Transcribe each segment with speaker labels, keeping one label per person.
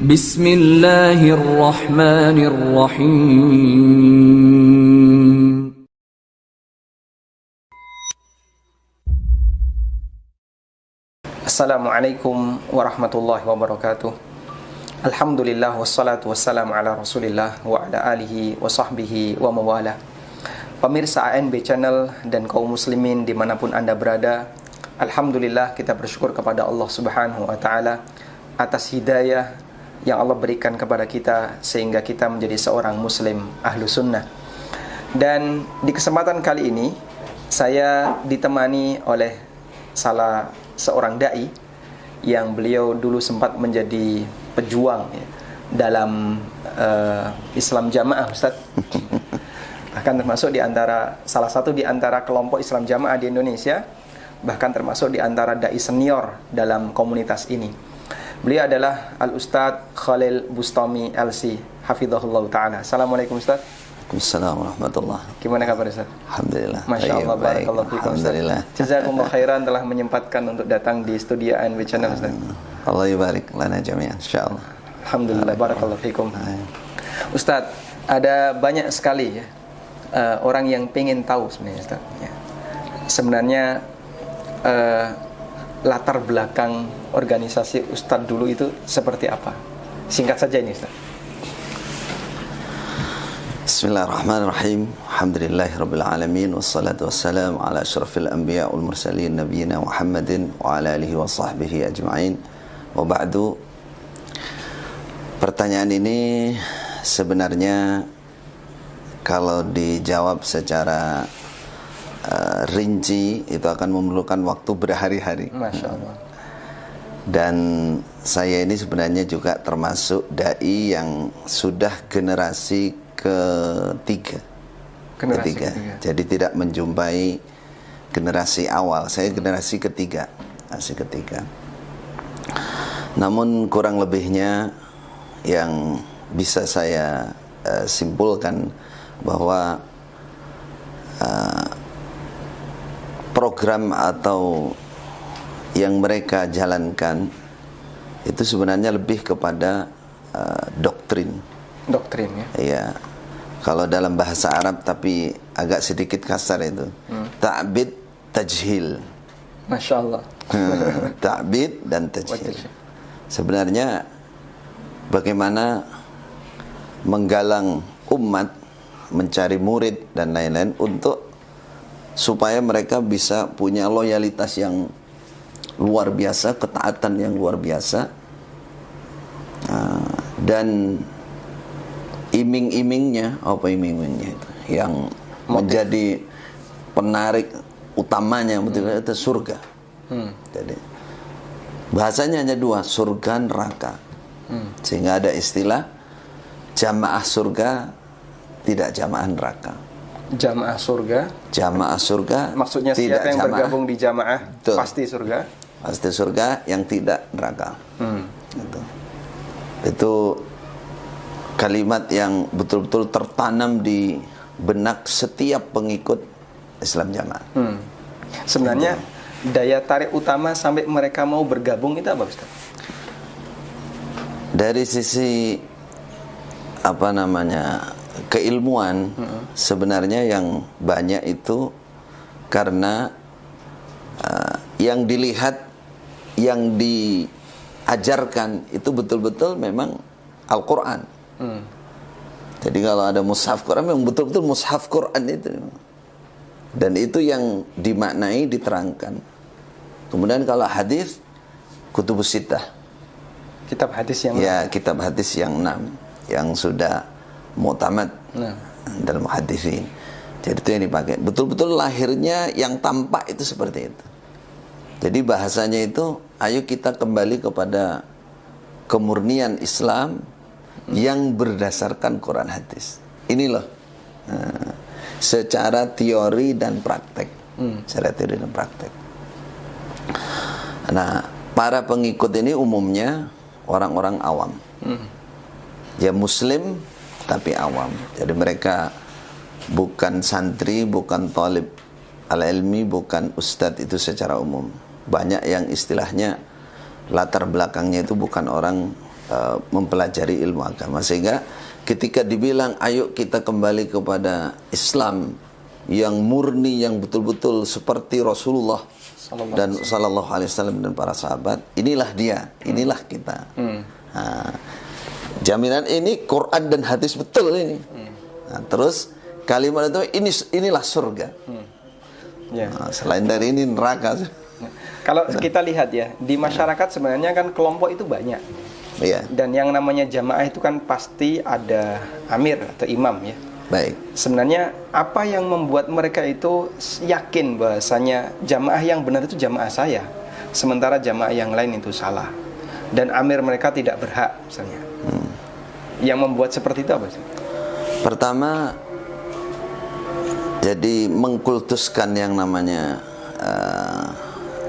Speaker 1: Bismillahirrahmanirrahim.
Speaker 2: Assalamualaikum warahmatullahi wabarakatuh. Alhamdulillah wassalatu wassalamu ala rasulillah wa ala alihi wa sahbihi wa mawala. Pemirsa ANB Channel dan kaum muslimin dimanapun Anda berada, Alhamdulillah kita bersyukur kepada Allah subhanahu wa ta'ala atas hidayah yang Allah berikan kepada kita sehingga kita menjadi seorang muslim ahlu sunnah. Dan di kesempatan kali ini saya ditemani oleh salah seorang da'i yang beliau dulu sempat menjadi pejuang ya, dalam Islam Jamaah, Ustaz. Bahkan termasuk salah satu di antara kelompok Islam Jamaah di Indonesia, bahkan termasuk di antara dai senior dalam komunitas ini. Beliau adalah Al-Ustadz Khalil Bustami LC, hafizahullah ta'ala. Assalamualaikum Ustaz.
Speaker 3: Waalaikumsalam warahmatullahi.
Speaker 2: Gimana kabar Ustaz?
Speaker 3: Alhamdulillah.
Speaker 2: Masya Allah, barakallahu fikum Ustaz. Jazakumullah khairan telah menyempatkan untuk datang di studio ANB Channel Ustaz.
Speaker 3: Allah yubarik lana jami'an insyaallah.
Speaker 2: Alhamdulillah, barakallahu fikum. Ustaz, ada banyak sekali ya orang yang pengen tahu sebenarnya Ustaz ya. Sebenarnya latar belakang organisasi Ustaz dulu itu seperti apa? Singkat saja ini Ustaz.
Speaker 3: Bismillahirrahmanirrahim. Alhamdulillahirabbil alamin wassalatu wassalamu ala asyrafil anbiya wal mursalin nabiyina Muhammadin wa ala alihi wa sahbihi ajma'in. Wa ba'du. Pertanyaan ini sebenarnya kalau dijawab secara rinci itu akan memerlukan waktu berhari-hari.
Speaker 2: Masya Allah.
Speaker 3: Dan saya ini sebenarnya juga termasuk dai yang sudah generasi ketiga. Jadi tidak menjumpai generasi awal. Saya generasi ketiga. Namun kurang lebihnya yang bisa saya simpulkan bahwa program atau yang mereka jalankan itu sebenarnya lebih kepada doktrin
Speaker 2: ya.
Speaker 3: Iya. Kalau dalam bahasa Arab tapi agak sedikit kasar itu. Ta'bid, tajhil.
Speaker 2: Masya Allah.
Speaker 3: Ta'bid dan tajhil. Sebenarnya bagaimana menggalang umat, mencari murid dan lain-lain untuk supaya mereka bisa punya loyalitas yang luar biasa, ketaatan yang luar biasa, dan iming-imingnya itu yang menjadi penarik utamanya betul itu surga. Jadi bahasanya hanya dua, surga neraka. Sehingga ada istilah jamaah surga, tidak jamaah neraka.
Speaker 2: Jamaah surga maksudnya siapa yang bergabung di jamaah betul. Pasti surga yang tidak neraka. Itu kalimat yang betul-betul tertanam di benak setiap pengikut Islam Jamaah. Sebenarnya daya tarik utama sampai mereka mau bergabung itu apa Ustaz?
Speaker 3: Dari sisi keilmuan, sebenarnya yang banyak itu karena yang dilihat, yang diajarkan itu betul-betul memang Al-Quran. Jadi kalau ada mushaf Quran memang betul-betul mushaf Quran itu, dan itu yang dimaknai, diterangkan. Kemudian kalau hadis, kutubus sittah, kitab hadis yang 6 yang sudah mu'tamad dalam hadisin. Jadi itu yang dipakai. Betul-betul lahirnya yang tampak itu seperti itu. Jadi bahasanya itu, ayo kita kembali kepada kemurnian Islam yang berdasarkan Quran hadis. Ini loh, secara teori dan praktek. Nah, para pengikut ini umumnya orang-orang awam. Ya muslim tapi awam. Jadi mereka bukan santri, bukan talib al-ilmi, bukan ustadz itu secara umum. Banyak yang istilahnya latar belakangnya itu bukan orang mempelajari ilmu agama. Sehingga ketika dibilang ayo kita kembali kepada Islam yang murni, yang betul-betul seperti Rasulullah dan Sallallahu Alaihi Wasallam dan para sahabat, inilah dia, inilah kita. Nah, jaminan ini Quran dan hadis betul ini. Nah, terus kalimat itu inilah surga. Nah, selain dari ini neraka.
Speaker 2: Kalau kita lihat ya, di masyarakat sebenarnya kan kelompok itu banyak.
Speaker 3: Iya.
Speaker 2: Dan yang namanya jamaah itu kan pasti ada amir atau imam ya.
Speaker 3: Baik.
Speaker 2: Sebenarnya apa yang membuat mereka itu yakin bahasanya jamaah yang benar itu jamaah saya, sementara jamaah yang lain itu salah, dan amir mereka tidak berhak misalnya. Yang membuat seperti itu apa sih?
Speaker 3: Pertama, jadi mengkultuskan yang namanya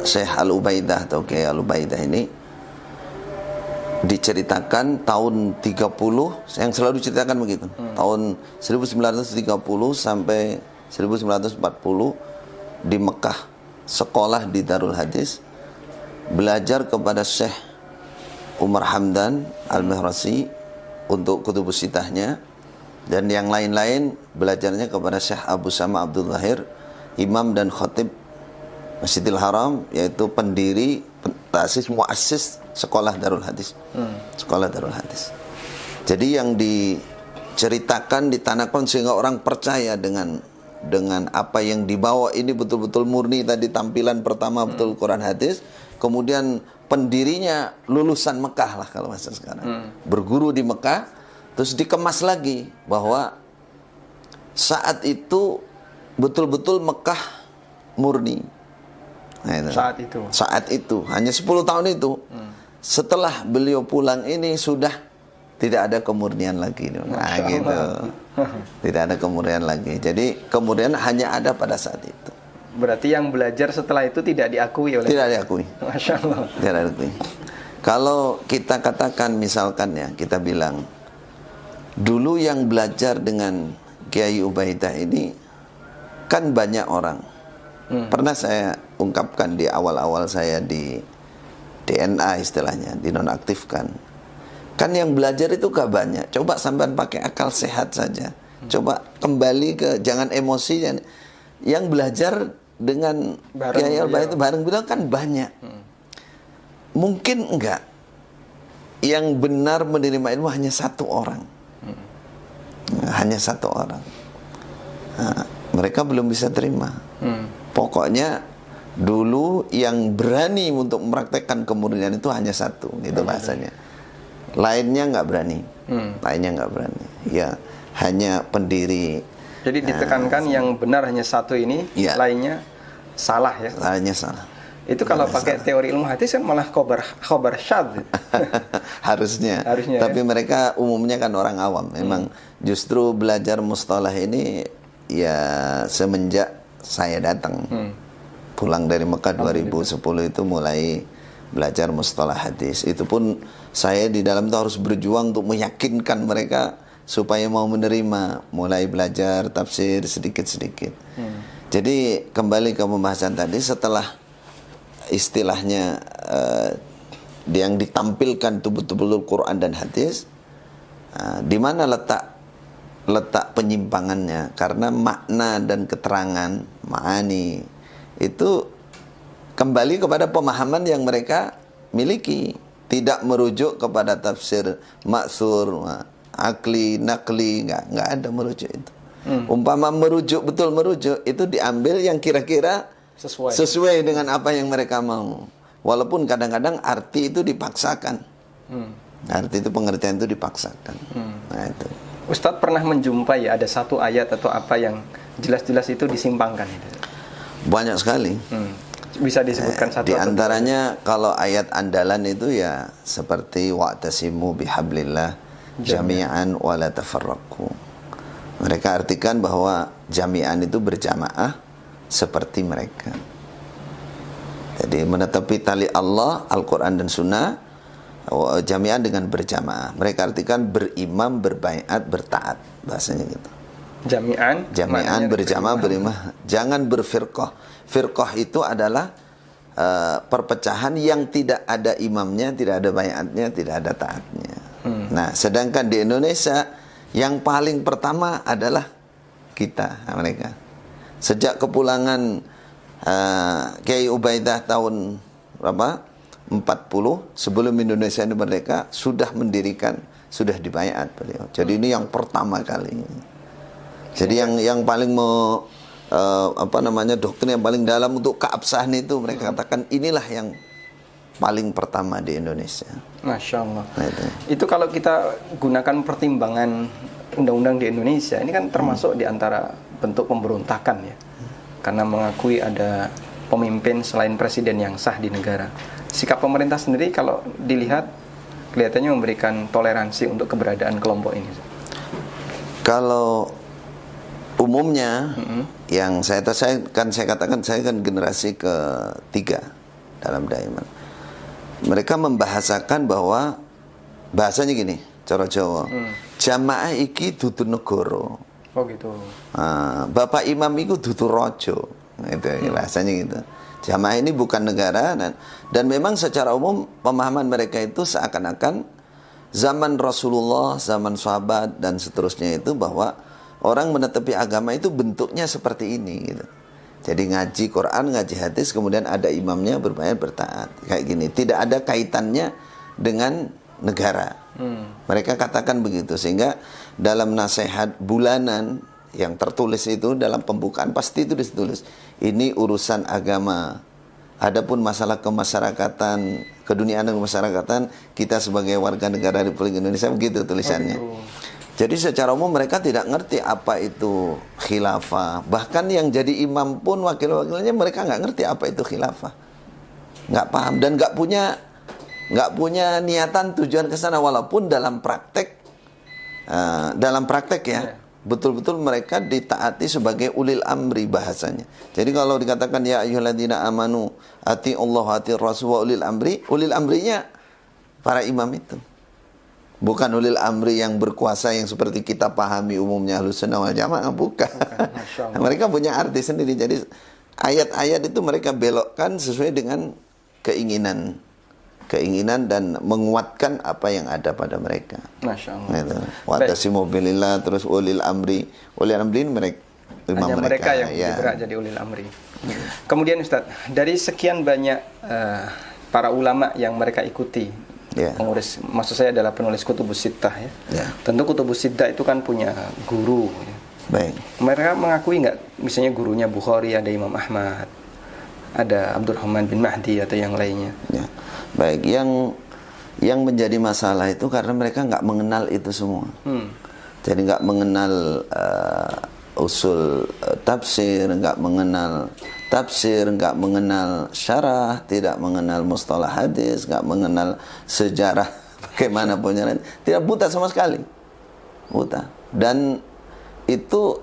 Speaker 3: Syekh Al-Ubaidah atau Kiai Al-Ubaidah ini diceritakan tahun 30, yang selalu diceritakan begitu. Tahun 1930 sampai 1940 di Mekah, sekolah di Darul Hadis, belajar kepada Syekh Umar Hamdan Al-Mihrasi untuk kutubus sitahnya, dan yang lain-lain belajarnya kepada Syekh Abu Sama Abdul Zahir, imam dan khatib Masjidil Haram, yaitu pendiri, tasis, muassis sekolah Darul Hadis. Sekolah Darul Hadis. Jadi yang diceritakan, ditanamkan sehingga orang percaya dengan apa yang dibawa ini betul-betul murni. Tadi tampilan pertama betul Quran hadis, kemudian pendirinya lulusan Mekah lah kalau masa sekarang. Berguru di Mekah, terus dikemas lagi bahwa saat itu betul-betul Mekah murni. Nah, saat itu hanya 10 tahun itu. Setelah beliau pulang ini sudah tidak ada kemurnian lagi. Nah, gitu. Tidak ada kemurnian lagi. Jadi kemurnian hanya ada pada saat itu.
Speaker 2: Berarti yang belajar setelah itu tidak diakui oleh...
Speaker 3: Tidak diakui.
Speaker 2: Masya Allah.
Speaker 3: Tidak diakui. Kalau kita katakan misalkan ya, kita bilang dulu yang belajar dengan Kiai Ubaidah ini kan banyak orang. Pernah saya ungkapkan di awal-awal saya di DNA istilahnya, dinonaktifkan. Kan yang belajar itu gak banyak. Coba sampean pakai akal sehat saja. Coba kembali ke, jangan emosi. Yang belajar dengan Kiai Al-Bahid itu bareng bilang kan banyak. Mungkin enggak yang benar menerima ilmu hanya satu orang. Hanya satu orang. Nah, mereka belum bisa terima. Pokoknya dulu yang berani untuk mempraktekkan kemurnian itu hanya satu, gitu bahasanya. Lainnya nggak berani. Lainnya nggak berani. Ya, hanya pendiri.
Speaker 2: Jadi ditekankan yang benar hanya satu ini,
Speaker 3: ya,
Speaker 2: lainnya salah ya.
Speaker 3: Lainnya salah.
Speaker 2: Itu kalau pakai teori ilmu hadis kan malah khobar syadz.
Speaker 3: Harusnya. Tapi mereka umumnya kan orang awam. Memang justru belajar mustalah ini ya semenjak saya datang. Pulang dari Mekah 2010 itu mulai belajar mustalah hadis. Itu pun saya di dalam itu harus berjuang untuk meyakinkan mereka supaya mau menerima, mulai belajar tafsir sedikit-sedikit. Jadi kembali ke pembahasan tadi, setelah istilahnya yang ditampilkan itu betul-betul Quran dan hadis, di mana letak penyimpangannya? Karena makna dan keterangan ma'ani itu kembali kepada pemahaman yang mereka miliki, tidak merujuk kepada tafsir maksur, akli, nakli, nggak ada merujuk itu. Umpama merujuk, betul merujuk, itu diambil yang kira-kira sesuai dengan apa yang mereka mau. Walaupun kadang-kadang arti itu dipaksakan. Arti itu, pengertian itu dipaksakan. Nah itu.
Speaker 2: Ustadz pernah menjumpai ada satu ayat atau apa yang jelas-jelas itu disimpangkan?
Speaker 3: Banyak sekali.
Speaker 2: Bisa disebutkan satu?
Speaker 3: Di antaranya kalau ayat andalan itu ya seperti wa'tasimu bihablillah jami'an wa la tafarraqu. Mereka artikan bahwa jami'an itu berjamaah seperti mereka. Jadi menetapi tali Allah, Al-Quran dan Sunnah, jami'an dengan berjamaah. Mereka artikan berimam, berbaiat, bertaat, bahasanya gitu. Jami'an berjamaah, berimam. Jangan berfirqah. Firqah itu adalah perpecahan yang tidak ada imamnya, tidak ada baiatnya, tidak ada taatnya. Nah, sedangkan di Indonesia yang paling pertama adalah kita, mereka. Sejak kepulangan Kiai Ubaidah tahun berapa? 40 sebelum Indonesia ini merdeka sudah mendirikan, sudah dibayat beliau. Jadi ini yang pertama kali. Jadi yang paling doktrin yang paling dalam untuk keabsahan itu mereka katakan inilah yang paling pertama di Indonesia.
Speaker 2: Masya Allah.
Speaker 3: Nah,
Speaker 2: itu kalau kita gunakan pertimbangan undang-undang di Indonesia, ini kan termasuk di antara bentuk pemberontakan ya. Karena mengakui ada pemimpin selain presiden yang sah di negara. Sikap pemerintah sendiri kalau dilihat kelihatannya memberikan toleransi untuk keberadaan kelompok ini.
Speaker 3: Kalau umumnya yang saya katakan saya kan generasi ketiga dalam Daiman. Mereka membahasakan bahwa bahasanya gini, cara Jawa. Jamaah iki dudu negara.
Speaker 2: Oh gitu.
Speaker 3: Bapak imam itu dudu raja. Itu bahasanya gitu. Jamaah ini bukan negara dan memang secara umum pemahaman mereka itu seakan-akan zaman Rasulullah, zaman sahabat dan seterusnya itu bahwa orang menetapi agama itu bentuknya seperti ini gitu. Jadi ngaji Quran, ngaji hadis, kemudian ada imamnya berbayar bertaat. Kayak gini, tidak ada kaitannya dengan negara. Mereka katakan begitu, sehingga dalam nasihat bulanan yang tertulis itu dalam pembukaan pasti itu ditulis ini urusan agama. Adapun masalah kemasyarakatan, keduniaan dan kemasyarakatan, kita sebagai warga negara Republik Indonesia begitu tulisannya. Jadi secara umum mereka tidak ngerti apa itu khilafah. Bahkan yang jadi imam pun wakil-wakilnya mereka nggak ngerti apa itu khilafah. Nggak paham dan nggak punya niatan tujuan ke sana, walaupun dalam praktek ya betul-betul mereka ditaati sebagai ulil amri bahasanya. Jadi kalau dikatakan ya ayyuhalladzina amanu ati Allah ati Rasul wa ulil amrinya para imam itu. Bukan ulil amri yang berkuasa yang seperti kita pahami umumnya Ahlussunnah wal Jamaah, bukan. Mereka punya arti sendiri. Jadi ayat-ayat itu mereka belokkan sesuai dengan keinginan dan menguatkan apa yang ada pada mereka.
Speaker 2: Masya Allah.
Speaker 3: Wa tasimu bilillah, terus ulil amri ini mereka imam
Speaker 2: mereka yang bergerak jadi ulil amri. Kemudian Ustaz, dari sekian banyak para ulama yang mereka ikuti, pengurus, maksud saya adalah penulis Kutubus Sittah ya. Tentu Kutubus Sittah itu kan punya guru ya.
Speaker 3: Baik.
Speaker 2: Mereka mengakui nggak, misalnya gurunya Bukhari ada Imam Ahmad, ada Abdurrahman bin Mahdi atau yang lainnya?
Speaker 3: Ya. Baik, yang menjadi masalah itu karena mereka nggak mengenal itu semua. Jadi nggak mengenal usul tafsir, nggak mengenal tafsir, nggak mengenal syarah, tidak mengenal mustalah hadis, nggak mengenal sejarah bagaimana penyaran, tidak, buta sama sekali, buta. Dan itu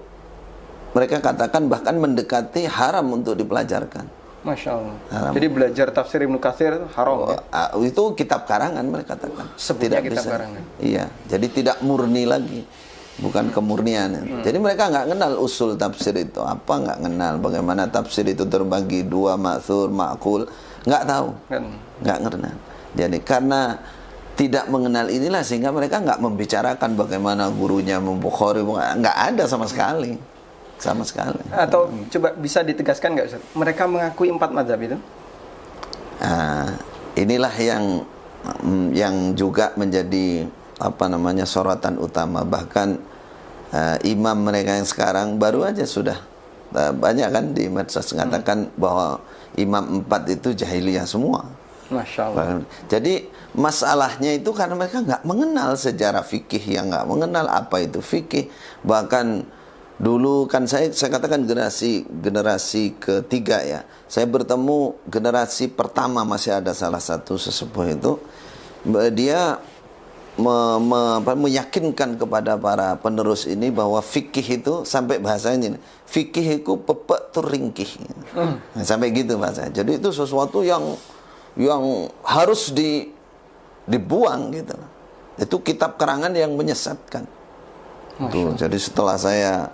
Speaker 3: mereka katakan bahkan mendekati haram untuk dipelajarkan.
Speaker 2: Masya Allah.
Speaker 3: Haram.
Speaker 2: Jadi belajar tafsir Ibnu Katsir itu haram ya?
Speaker 3: Itu kitab karangan mereka katakan.
Speaker 2: Sebutnya
Speaker 3: tidak
Speaker 2: kitab
Speaker 3: bisa.
Speaker 2: Karangan.
Speaker 3: Iya, jadi tidak murni lagi. Bukan kemurnian. Jadi mereka nggak kenal usul tafsir itu apa, nggak kenal bagaimana tafsir itu terbagi dua, ma'thur, ma'qul, nggak tahu, nggak kenal. Jadi karena tidak mengenal inilah sehingga mereka nggak membicarakan bagaimana gurunya Bukhari, nggak ada sama sekali, sama sekali.
Speaker 2: Atau coba bisa ditegaskan nggak Ustaz? Mereka mengakui 4 mazhab itu?
Speaker 3: Inilah yang juga menjadi sorotan utama. Bahkan imam mereka yang sekarang baru aja sudah banyak kan di medsos mengatakan bahwa imam 4 itu jahiliyah semua.
Speaker 2: Masya Allah.
Speaker 3: Jadi masalahnya itu karena mereka nggak mengenal sejarah fikih, yang nggak mengenal apa itu fikih. Bahkan dulu kan saya katakan generasi ketiga ya. Saya bertemu generasi pertama, masih ada salah satu sesepuh itu, dia meyakinkan kepada para penerus ini bahwa fikih itu sampai bahasanya ini, fikih itu pepek tu ringkih. Sampai gitu bahasanya. Jadi itu sesuatu yang harus dibuang gitu. Itu kitab karangan yang menyesatkan. Tuh, jadi setelah saya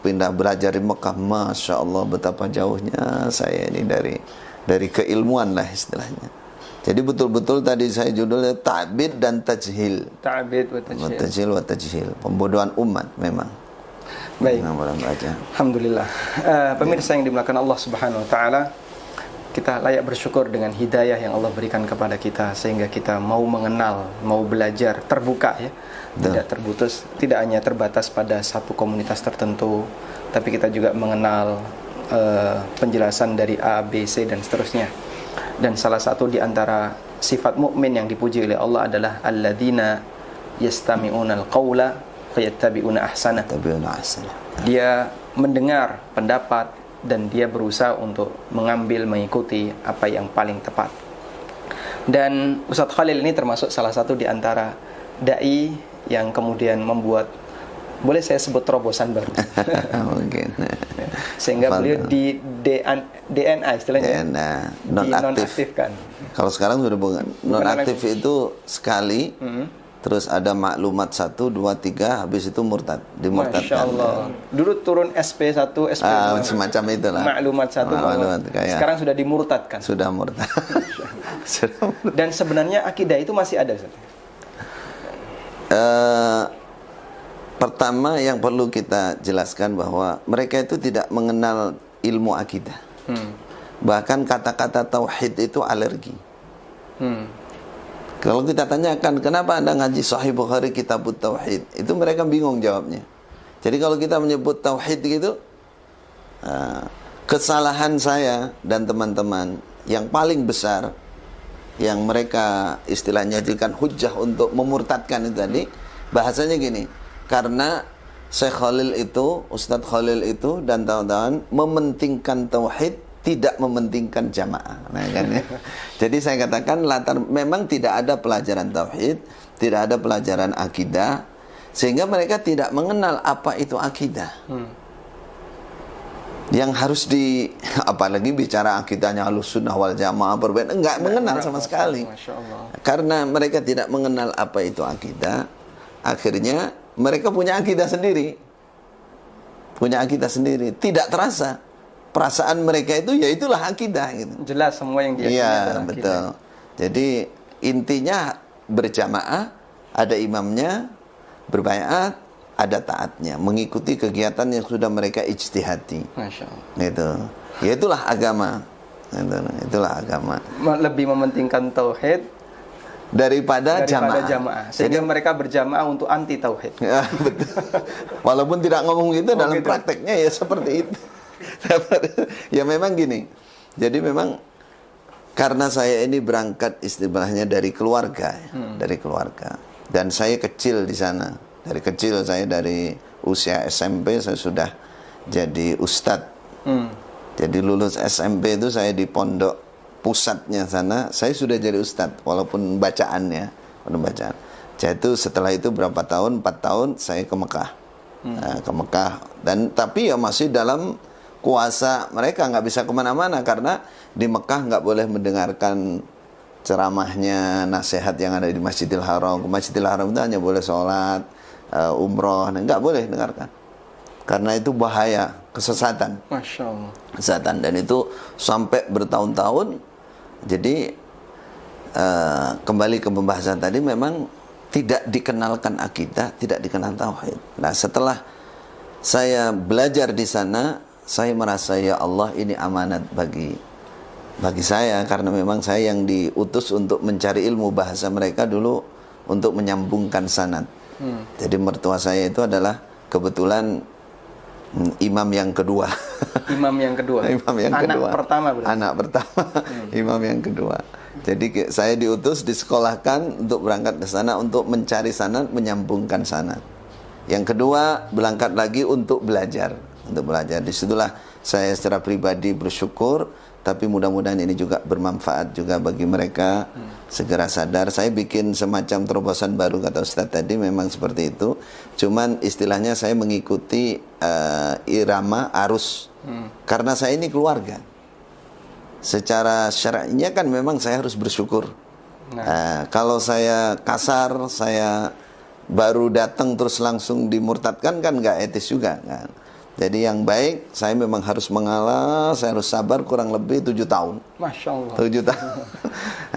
Speaker 3: pindah belajar di Mekah, Masya Allah betapa jauhnya saya ini dari keilmuan lah istilahnya. Jadi betul-betul tadi saya judulnya ta'bid dan tajhil.
Speaker 2: Ta'bid wa tajhil.
Speaker 3: Wa tajhil. Pembodohan umat memang.
Speaker 2: Baik.
Speaker 3: Baca.
Speaker 2: Alhamdulillah. Pemirsa yang dimuliakan Allah Subhanahu wa taala, kita layak bersyukur dengan hidayah yang Allah berikan kepada kita sehingga kita mau mengenal, mau belajar, terbuka ya. Tidak terputus, tidak hanya terbatas pada satu komunitas tertentu, tapi kita juga mengenal penjelasan dari A, B, C dan seterusnya. Dan salah satu di antara sifat mukmin yang dipuji oleh Allah adalah alladzina yastami'una al-qaula fayattabi'una ahsana. Dia mendengar pendapat dan dia berusaha untuk mengambil, mengikuti apa yang paling tepat. Dan Ustadz Khalil ini termasuk salah satu di antara dai yang kemudian membuat, boleh saya sebut terobosan baru.
Speaker 3: Mungkin.
Speaker 2: Sehingga beliau di DNA istilahnya.
Speaker 3: DNA non-aktifkan. Kalau sekarang sudah bukan. Non-aktif itu sekali. Terus ada maklumat 1, 2, 3, habis itu murtad, dimurtadkan.
Speaker 2: Masya Allah. Dulu turun SP1, SP2.
Speaker 3: Semacam itulah.
Speaker 2: Maklumat 1, sekarang sudah dimurtadkan.
Speaker 3: Sudah murtad.
Speaker 2: Dan sebenarnya akidah itu masih ada, Ustaz?
Speaker 3: Pertama yang perlu kita jelaskan bahwa mereka itu tidak mengenal ilmu akidah. Bahkan kata-kata tauhid itu alergi. Kalau kita tanyakan kenapa Anda ngaji Sahih Bukhari Kitabut Tauhid, itu mereka bingung jawabnya. Jadi kalau kita menyebut tauhid gitu, kesalahan saya dan teman-teman yang paling besar yang mereka istilahnya jadikan hujah untuk memurtadkan itu tadi, bahasanya gini, karena Syekh Khalil itu, Ustadz Khalil itu dan kawan-kawan mementingkan tauhid, tidak mementingkan jamaah. Nah, kan, ya. Jadi saya katakan memang tidak ada pelajaran tauhid, tidak ada pelajaran akidah, sehingga mereka tidak mengenal apa itu akidah. Yang harus apalagi bicara akidahnya Ahlussunnah wal Jamaah berbeda, enggak mengenal sama sekali. Karena mereka tidak mengenal apa itu akidah, akhirnya mereka punya akidah sendiri. Punya akidah sendiri, tidak terasa. Perasaan mereka itu ya itulah akidah gitu.
Speaker 2: Jelas semua yang dia
Speaker 3: iya, betul. Jadi intinya berjamaah, ada imamnya, berbaiat, ada taatnya, mengikuti kegiatan yang sudah mereka ijtihadi.
Speaker 2: Masya Allah.
Speaker 3: Gitu. Ya itulah agama. Itulah agama.
Speaker 2: Lebih mementingkan tauhid
Speaker 3: daripada jamaah.
Speaker 2: Sehingga mereka berjamaah untuk anti tauhid.
Speaker 3: Ya, betul. Walaupun tidak ngomong gitu, dalam prakteknya ya seperti itu. Ya memang gini. Jadi memang karena saya ini berangkat istilahnya dari keluarga, dari keluarga. Dan saya kecil di sana. Dari kecil saya dari usia SMP saya sudah jadi ustadz. Jadi lulus SMP itu saya di pondok pusatnya sana, saya sudah jadi ustadz walaupun bacaannya, bacaan. Jadi setelah itu berapa tahun, 4 tahun saya ke Mekah. Ke Mekah dan tapi ya masih dalam kuasa mereka, nggak bisa kemana-mana karena di Mekah nggak boleh mendengarkan ceramahnya, nasihat yang ada di Masjidil Haram. Ke Masjidil Haram itu hanya boleh sholat, umroh, nggak boleh dengarkan karena itu bahaya, kesesatan.
Speaker 2: Masya Allah.
Speaker 3: Kesesatan, dan itu sampai bertahun-tahun. Jadi kembali ke pembahasan tadi, memang tidak dikenalkan akidah, tidak dikenal tauhid. Nah setelah saya belajar di sana, saya merasa ya Allah ini amanat bagi saya, karena memang saya yang diutus untuk mencari ilmu bahasa mereka dulu untuk menyambungkan sanad. Jadi mertua saya itu adalah kebetulan imam yang kedua.
Speaker 2: Imam yang kedua.
Speaker 3: Imam yang
Speaker 2: anak
Speaker 3: kedua.
Speaker 2: Pertama berarti.
Speaker 3: Anak pertama. Imam yang kedua. Jadi saya diutus, disekolahkan untuk berangkat ke sana untuk mencari sanad, menyambungkan sanad. Yang kedua berangkat lagi untuk belajar. Disitulah saya secara pribadi bersyukur, tapi mudah-mudahan ini juga bermanfaat juga bagi mereka. Segera sadar. Saya bikin semacam terobosan baru, kata Ustadz tadi, memang seperti itu. Cuman istilahnya saya mengikuti irama arus. Karena saya ini keluarga. Secara syar'inya kan memang saya harus bersyukur. Kalau saya kasar, saya baru datang terus langsung dimurtadkan, kan nggak etis juga kan. Jadi yang baik, saya memang harus mengalah, saya harus sabar kurang lebih 7 tahun.
Speaker 2: Masya Allah.
Speaker 3: 7 tahun.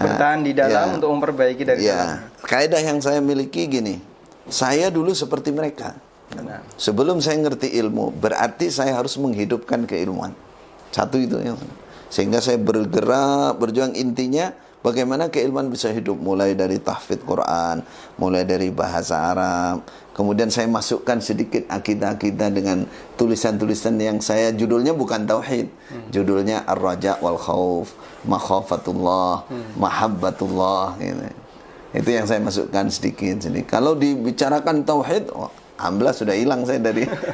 Speaker 2: Bertahan di dalam untuk memperbaiki dari dalam.
Speaker 3: Ya, kaidah yang saya miliki gini, saya dulu seperti mereka.
Speaker 2: Nah.
Speaker 3: Sebelum saya ngerti ilmu, berarti saya harus menghidupkan keilmuan. Satu itu yang sehingga saya bergerak, berjuang, intinya bagaimana keilmuan bisa hidup, mulai dari tahfidz Quran, mulai dari bahasa Arab. Kemudian saya masukkan sedikit akidah-akidah dengan tulisan-tulisan yang saya judulnya bukan tauhid, judulnya Ar-Raja wal Khauf, Makhafatullah, Mahabbatullah gitu. Itu yang saya masukkan sedikit. Kalau dibicarakan tauhid, alhamdulillah sudah hilang saya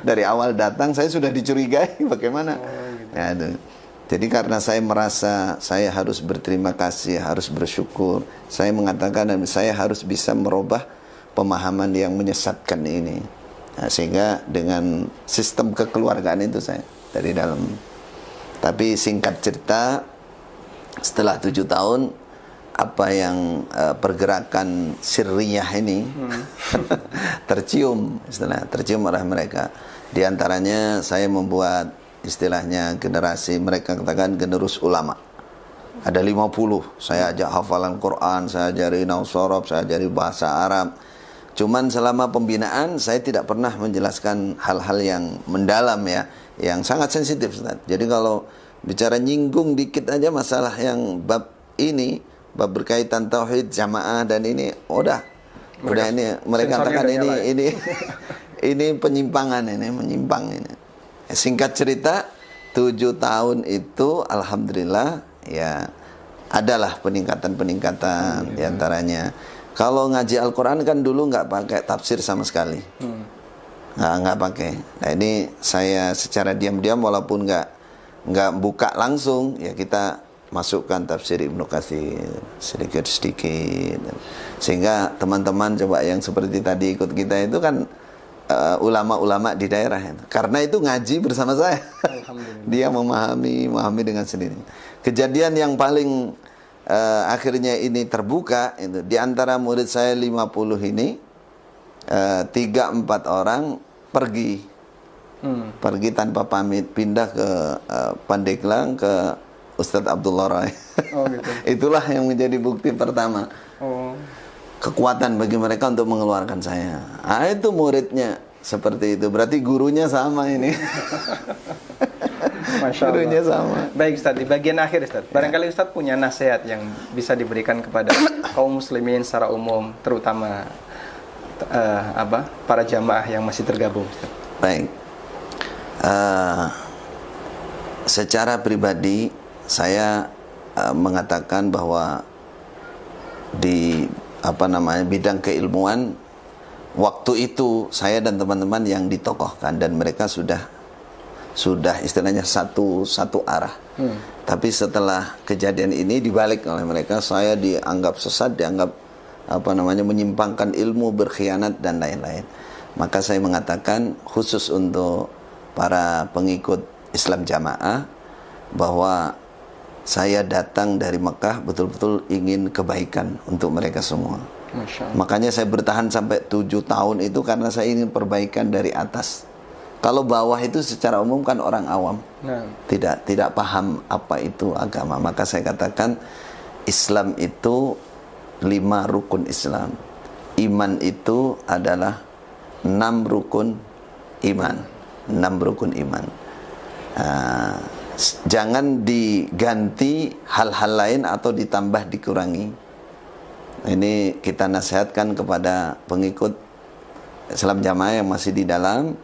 Speaker 3: dari awal datang, saya sudah dicurigai bagaimana. Gitu. Ya, jadi karena saya merasa saya harus berterima kasih, harus bersyukur, saya mengatakan dan saya harus bisa merubah pemahaman yang menyesatkan ini. Nah, sehingga dengan sistem kekeluargaan itu saya dari dalam. Tapi singkat cerita, setelah 7 tahun, apa yang pergerakan sirriyah ini tercium oleh mereka. Di antaranya saya membuat istilahnya generasi, mereka katakan generus ulama. Ada 50, saya ajak hafalan Quran, saya ajari nahwu shorof, saya ajari bahasa Arab. Cuman selama pembinaan saya tidak pernah menjelaskan hal-hal yang mendalam ya, yang sangat sensitif, Ustaz. Jadi kalau bicara nyinggung dikit aja masalah yang bab ini, bab berkaitan tauhid, jamaah dan ini, udah ini mereka katakan ini penyimpangan, ini menyimpang ini. Singkat cerita, 7 tahun itu alhamdulillah ya adalah peningkatan diantaranya. Kalau ngaji Al-Quran kan dulu nggak pakai tafsir sama sekali, nggak pakai. Nah ini saya secara diam-diam walaupun nggak buka langsung ya, kita masukkan tafsir Ibnu Katsir sedikit-sedikit, sehingga teman-teman coba yang seperti tadi ikut kita itu kan ulama-ulama di daerah itu. Karena itu ngaji bersama saya. Dia memahami dengan sendiri. Kejadian yang paling akhirnya ini terbuka itu, di antara murid saya 50 ini 3-4 orang pergi tanpa pamit, pindah ke Pandeglang ke Ustadz Abdullah Rai.
Speaker 2: Gitu.
Speaker 3: Itulah yang menjadi bukti pertama. Kekuatan bagi mereka untuk mengeluarkan saya. Itu muridnya seperti itu. Berarti gurunya sama ini.
Speaker 2: Masya Allah.
Speaker 3: Gurunya sama.
Speaker 2: Baik Ustaz, di bagian akhir Ustaz, barangkali Ustaz punya nasihat yang bisa diberikan kepada kaum muslimin secara umum, terutama para jamaah yang masih tergabung, Ustaz.
Speaker 3: Baik. Secara pribadi saya mengatakan bahwa di bidang keilmuan, waktu itu saya dan teman-teman yang ditokohkan dan mereka sudah istilahnya satu arah. Tapi setelah kejadian ini dibalik oleh mereka, saya dianggap sesat, dianggap menyimpangkan ilmu, berkhianat dan lain-lain. Maka saya mengatakan khusus untuk para pengikut Islam Jamaah bahwa saya datang dari Mekah betul-betul ingin kebaikan untuk mereka semua. Makanya saya bertahan sampai 7 tahun itu karena saya ingin perbaikan dari atas. Kalau bawah itu secara umum kan orang awam, tidak paham apa itu agama. Maka saya katakan Islam itu 5 rukun Islam. Iman itu adalah 6 rukun iman. 6 rukun iman. Jangan diganti hal-hal lain atau ditambah dikurangi. Ini kita nasihatkan kepada pengikut Islam Jamaah yang masih di dalam.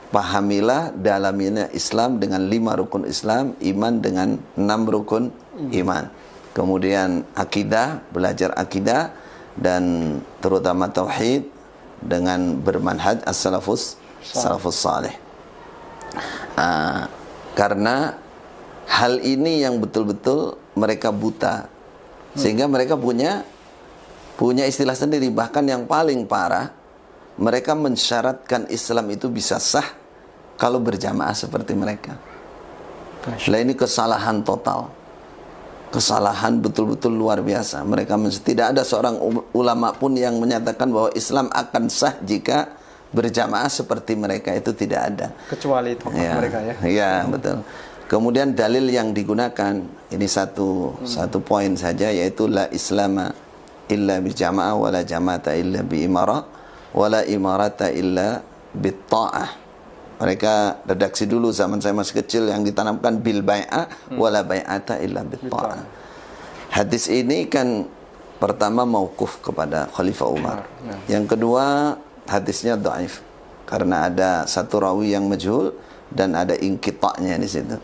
Speaker 3: Pahamilah dalamnya Islam dengan 5 rukun Islam, iman dengan 6 rukun iman. Kemudian akidah, belajar akidah dan terutama tauhid dengan bermanhaj as-salafus salih. Karena hal ini yang betul-betul mereka buta, sehingga mereka punya istilah sendiri. Bahkan yang paling parah, mereka mensyaratkan Islam itu bisa sah kalau berjamaah seperti mereka. Nah, ini kesalahan total, kesalahan betul-betul luar biasa. Mereka tidak ada seorang ulama pun yang menyatakan bahwa Islam akan sah jika berjamaah seperti mereka, itu tidak ada.
Speaker 2: Kecuali tokoh mereka ya.
Speaker 3: Iya, betul. Kemudian dalil yang digunakan ini satu poin saja, yaitu la islama illa bil jamaah wala jama'ata illa bi imarah wala imarata illa bit ta'ah. Mereka redaksi dulu zaman saya masih kecil yang ditanamkan bil bai'ah wala bai'ata illa bit ta'ah. Hadis ini kan pertama mauquf kepada Khalifah Umar. Yang kedua hadisnya dhaif karena ada satu rawi yang majhul dan ada inqita'nya di situ.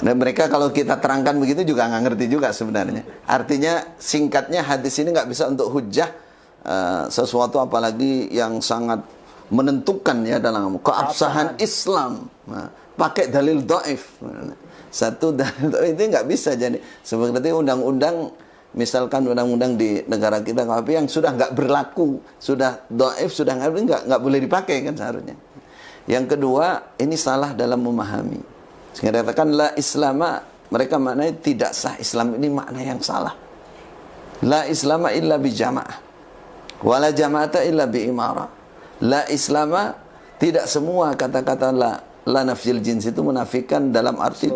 Speaker 3: Dan mereka kalau kita terangkan begitu juga nggak ngerti juga sebenarnya. Artinya singkatnya hadis ini nggak bisa untuk hujjah sesuatu apalagi yang sangat menentukan ya dalam keabsahan Islam. Nah, pakai dalil dhaif. Satu dalil dhaif itu nggak bisa jadi. Seperti undang-undang, misalkan undang-undang di negara kita yang sudah nggak berlaku, sudah dhaif, sudah nggak boleh dipakai kan seharusnya. Yang kedua, ini salah dalam memahami. Sehingga dikatakan la islama, mereka maknanya tidak sah Islam, ini makna yang salah. La islama illa bi jamaah. Wala jama'ata illa bi imarah. La islama, tidak semua kata-kata la nafyil jins itu menafikan dalam arti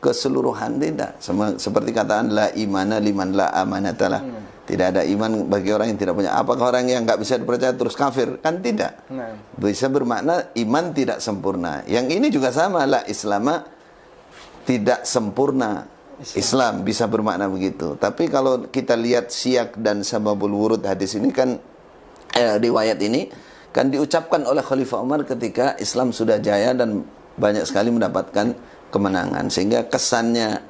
Speaker 3: keseluruhan, tidak. Seperti kataan la imana liman la amanatalah. Tidak ada iman bagi orang yang tidak punya. Apakah orang yang nggak bisa dipercaya terus kafir? Kan tidak. Bisa bermakna iman tidak sempurna. Yang ini juga sama, la islama tidak sempurna. Islam bisa bermakna begitu. Tapi kalau kita lihat siyak dan sababul wurud hadis ini kan riwayat ini kan diucapkan oleh Khalifah Umar ketika Islam sudah jaya dan banyak sekali mendapatkan kemenangan, sehingga kesannya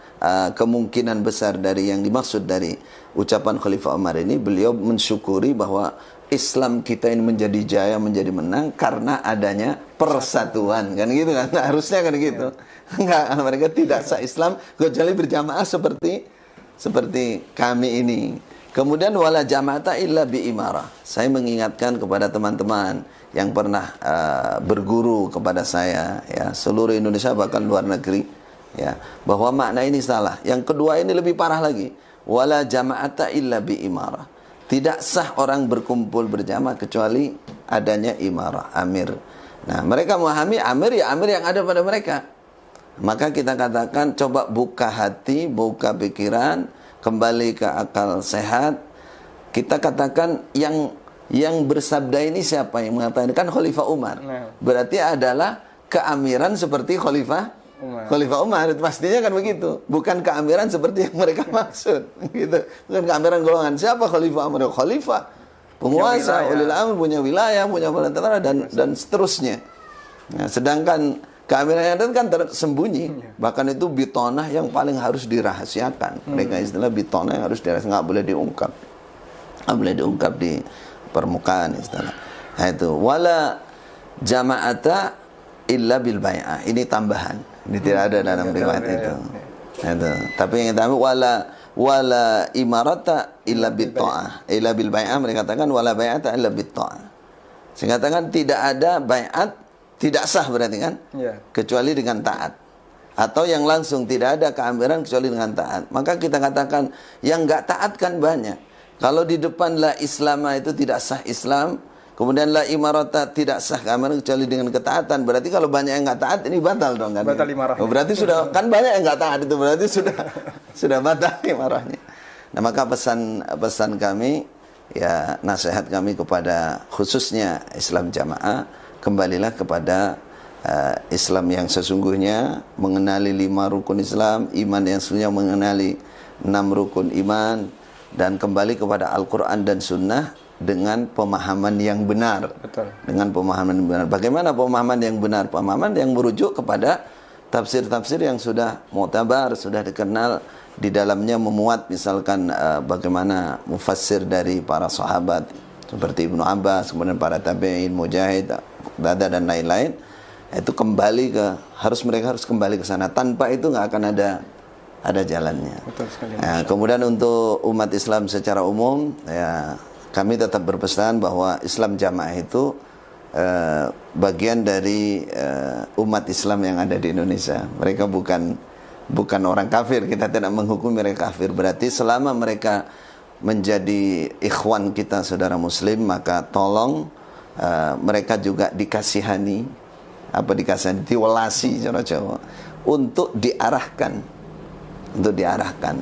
Speaker 3: kemungkinan besar dari yang dimaksud dari ucapan Khalifah Umar ini, beliau mensyukuri bahwa Islam kita ini menjadi jaya, menjadi menang karena adanya persatuan, kan gitu kan? Nah, harusnya kan gitu. Enggak, mereka tidak sah Islam kecuali berjamaah seperti kami ini. Kemudian wala jama'ata illa bi imarah. Saya mengingatkan kepada teman-teman yang pernah berguru kepada saya, ya, seluruh Indonesia bahkan luar negeri, ya, bahwa makna ini salah. Yang kedua ini lebih parah lagi. Wala jama'ata illa bi imarah. Tidak sah orang berkumpul berjamaah kecuali adanya imarah, amir. Nah, mereka memahami amir ya amir yang ada pada mereka. Maka kita katakan coba buka hati, buka pikiran, kembali ke akal sehat. Kita katakan yang bersabda ini siapa yang mengatakan? Kan Khalifah Umar. Berarti adalah keamiran seperti Khalifah Umar, pastinya kan begitu. Bukan keamiran seperti yang mereka maksud, gitu. Bukan keamiran golongan. Siapa Khalifah Umar? Khalifah, penguasa, ulil amr, punya wilayah, punya pemerintahan dan seterusnya. Nah, sedangkan keamiran yang ada kan tersembunyi. Bahkan itu bitonah yang paling harus dirahasiakan. Mereka istilah bitonah yang harus dirahasiakan, nggak boleh diungkap. Nggak boleh diungkap di permukaan istilah. Nah itu wala jama'ata illa bil bai'ah. Ini tambahan. Ini tidak ada dalam riwayat itu. Itu. Tapi yang kita ambil wala imarata illa bit ta'ah. Illa bil bai'ah, mereka katakan wala bai'ata illa bit ta'ah. Saya katakan tidak ada bai'at, tidak sah berarti kan? Kecuali dengan taat. Atau yang langsung tidak ada keamiran kecuali dengan taat. Maka kita katakan yang enggak taat kan banyak. Kalau di depan la islama itu tidak sah Islam, kemudian la imarata tidak sah keamiran kecuali dengan ketaatan. Berarti kalau banyak yang enggak taat ini batal dong kan?
Speaker 2: Batal imarahnya.
Speaker 3: Berarti sudah kan banyak yang enggak taat itu berarti sudah batal imarahnya. Nah, maka pesan kami, ya, nasihat kami kepada khususnya Islam jamaah, kembalilah kepada Islam yang sesungguhnya, mengenali 5 rukun Islam, iman yang sesungguhnya mengenali 6 rukun iman, dan kembali kepada Al-Quran dan Sunnah dengan pemahaman yang benar. Betul. Dengan pemahaman yang benar. Bagaimana pemahaman yang benar? Pemahaman yang merujuk kepada tafsir-tafsir yang sudah mu'tabar, sudah dikenal, di dalamnya memuat misalkan bagaimana mufassir dari para sahabat seperti Ibnu Abbas, kemudian para tabi'in, Mujahid, Dada dan lain-lain. Itu kembali mereka harus kembali ke sana. Tanpa itu nggak akan ada jalannya. Betul sekali. Nah, kemudian untuk umat Islam secara umum, ya, kami tetap berpesan bahwa Islam jamaah itu bagian dari umat Islam yang ada di Indonesia. Mereka bukan orang kafir. Kita tidak menghukum mereka kafir. Berarti selama mereka menjadi ikhwan kita, saudara muslim, maka tolong mereka juga dikasihani, diwelasi cara Jawa. untuk diarahkan. Untuk diarahkan.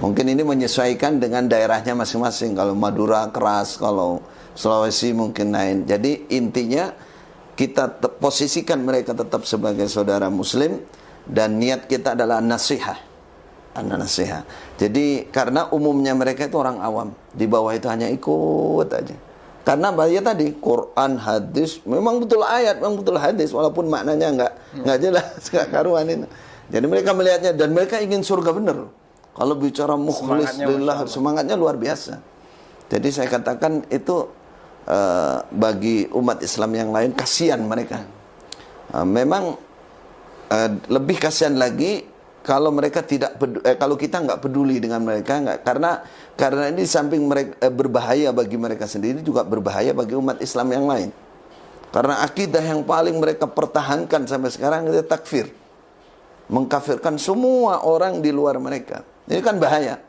Speaker 3: Mungkin ini menyesuaikan dengan daerahnya masing-masing. Kalau Madura keras, kalau Sulawesi mungkin lain. Jadi intinya kita posisikan mereka tetap sebagai saudara muslim, dan niat kita adalah nasihat. Nasihat. Jadi karena umumnya mereka itu orang awam, di bawah itu hanya ikut aja. Karena bahaya tadi Quran, hadis, memang betul ayat, memang betul hadis, walaupun maknanya nggak jelas, nggak karuan itu. Jadi mereka melihatnya, dan mereka ingin surga bener. Kalau bicara mukhlis lillah, semangatnya luar biasa. Jadi saya katakan itu bagi umat Islam yang lain kasihan mereka. Memang lebih kasihan lagi kalau mereka kalau kita nggak peduli dengan mereka, karena ini samping mereka berbahaya bagi mereka sendiri, juga berbahaya bagi umat Islam yang lain. Karena akidah yang paling mereka pertahankan sampai sekarang itu takfir, mengkafirkan semua orang di luar mereka. Ini kan bahaya.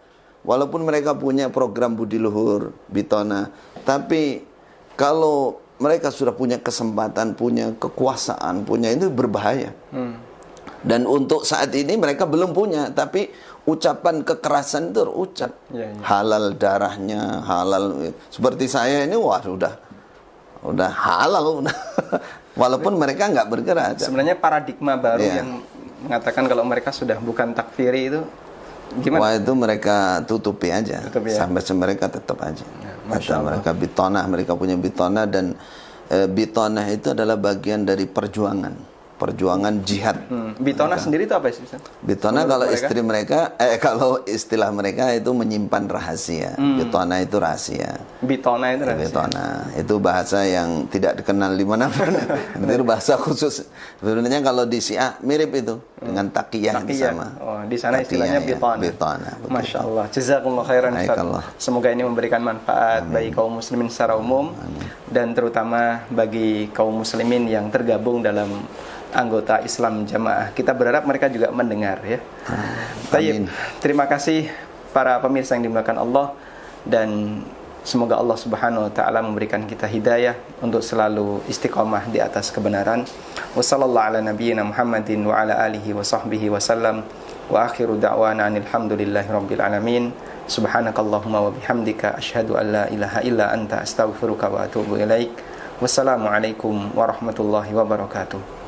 Speaker 3: Walaupun mereka punya program budi luhur, Bitona, tapi kalau mereka sudah punya kesempatan, punya kekuasaan, punya itu berbahaya. Dan untuk saat ini mereka belum punya, tapi ucapan kekerasan itu terucap. Halal darahnya, halal. Seperti saya ini, wah udah halal. Walaupun mereka nggak bergerak.
Speaker 2: Sebenarnya paradigma baru yang mengatakan kalau mereka sudah bukan takfiri itu gimana?
Speaker 3: Wah, itu mereka tutupi aja. Sampai mereka tetap aja. Masya Allah. Mereka bitonah, mereka punya bitonah, dan bitonah itu adalah bagian dari perjuangan jihad.
Speaker 2: Bitonah sendiri itu apa sih?
Speaker 3: Bitonah kalau mereka? Istri mereka, kalau istilah mereka itu menyimpan rahasia. Bitonah itu rahasia.
Speaker 2: Bitonah itu rahasia.
Speaker 3: Bitonah itu bahasa yang tidak dikenal di mana-mana. Itu bahasa khusus. Sebenarnya kalau di Syiah mirip itu dengan taqiyah itu sama.
Speaker 2: Oh, di sana istilahnya bitonah.
Speaker 3: Bitonah.
Speaker 2: Masya Allah. Jazakumullah khairan. Semoga ini memberikan manfaat bagi kaum muslimin secara umum. Dan terutama bagi kaum muslimin yang tergabung dalam anggota Islam Jamaah. Kita berharap mereka juga mendengar ya. Baik, terima kasih para pemirsa yang dimuliakan Allah, dan semoga Allah Subhanahu wa taala memberikan kita hidayah untuk selalu istiqomah di atas kebenaran. Wassallallahu ala nabiyyina Muhammadin wa ala alihi wa sahbihi wasallam. Wa akhiru da'wana alhamdulillahi rabbil alamin. Subhanakallahumma wa bihamdika asyhadu an la ilaha illa anta astaghfiruka wa atubu ilaik. Wassalamualaikum warahmatullahi wabarakatuh.